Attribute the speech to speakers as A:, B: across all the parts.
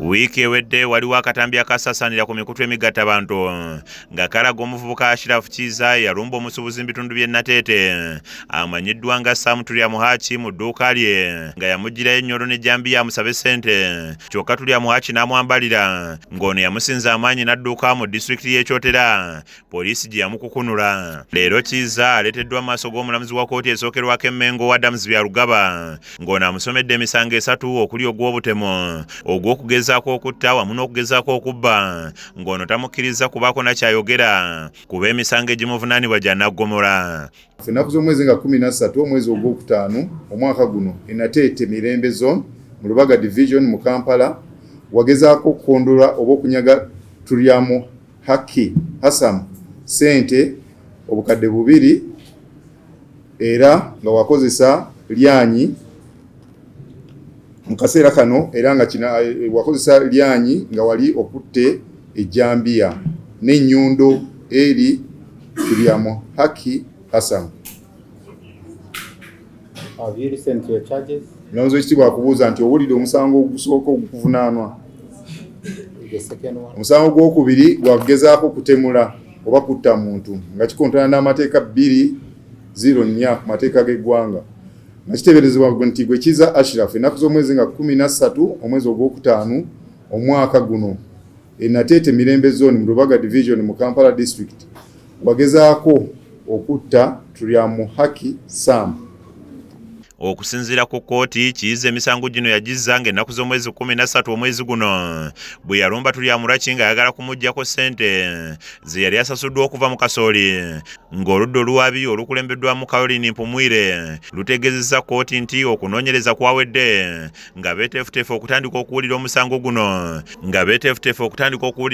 A: Wiiki ewedde waliwo akatambi akasasanira ku mikutu emigatta abantu nga kalaga omuvubuka Ashraf Kiza yalumba omusuubuzi mu bitundu by'e Nateete amanyiddwa nga Sam Tulyamuhaaki mu dduuka lye nga yamuggyirayo ennyolo ne jambiya amusabe ssente kyokka Tulyamuhaaki n'amwambalira ng'ono yamusinza amaanyi n'adduuka mu disitulikiti y'e Kyotera poliisi gye yamukukunula. Leero Kiza aleeteddwa mu maaso g'omulamuzi wa kkooti esookerwako e Mengo Adams Byarugaba ng'ono amusomedde emisango esatu okuli ogw'obutemu, ogw'okugezaako okutta wamu n'okugezaako okubba ng'ono tamukkiriza kubaako na kyayogera kuba emisango egimuvunaanibwa gya naggomola.
B: Ennaku z'omwezi nga 13 omwezi ogwokutaano omwaka guno e Nateete Mirembe Zone mu Lubaga Division mu Kampala wagezaako okukondola oba okunyaga Tulyamuhaaki Hassan ssente obukadde 2 era nga wakozesa lyanyi mu kaseera kano era nga wakozesa lyanyi nga wali okutte ejjambiya n'ennyundo eri Tulyamuhaaki Hassan.
C: Have you listened to your charges?
B: Mulamuzi w'ekitiibwa akubuuza nti owulidde omusango ogusooka ogukuvunaanwa.
C: The second one.
B: Omusango gw'okubiri gwakugezaako kutemula oba kutta muntu nga kikontana n'amateeka 204 ku mateeka g'eggwanga. Nga kiteeberezebwa nti gwe Kiza Ashraf ennaku z'omwezi nga 13 omwezi ogwokutaano omwaka guno e Nateete Mirembe Zone mu Lubaga Division mu Kampala District wagezaako okutta Tulyamuhaaki Sam.
A: Okusinziira ku kkooti Kiza emisango gino yagizza ng'ennaku z'omwezi 13 omwezi guno bwe yalumba Tulyamuhaaki ng'ayagala kumuggyako ssente ze yali asasuddwa okuva mu kasooli ng'oludda oluwabi olukulembeddwamu Caroline Mpumwire lutegeezezza kkooti nti okunoonyereza kwawedde nga beeteefuteefu okutandika okuwulira omusango guno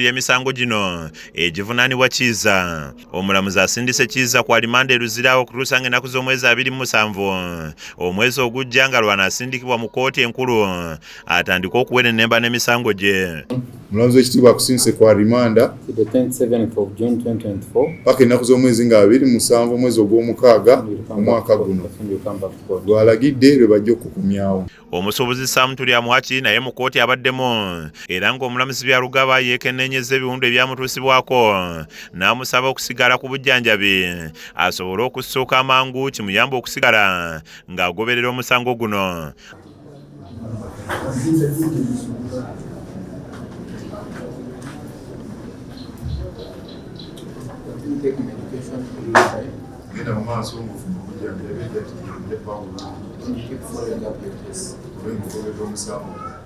A: emisango gino egivunaanibwa Kiza. Omulamuzi asindise Kiza ku alimanda eruzirawo okutuusa ng'ennaku z'omwezi 27 omwezi ogujja nga lw'anaasindikibwa mu kkooti enkulu atandika okuwera ennemba n'emisango gye.
B: Omulamuzi w'ekitiibwa akusindise ku alimanda
C: The 27th of June 2024.
B: paka ennaku z'omwezi nga 27 omwezi ogw'omukaaga omwaka guno lw'alagidde lwe bajja okukumyawo.
A: Omusuubuzi Sam Tulyamuhaaki naye mu kkooti abaddemu era ng'omulamuzi Byarugaba yeekenneenyezza ebiwundu ebyamutuusibwako n'amusaba okusigala ku bujjanjabi asobole okussuuka amangu kimuyamba okusigala ng'agoberera omusango guno.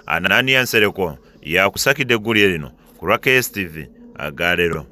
A: Anania Nsereko yakusakidde eggulire lino ku lwa KSTV Agaleero.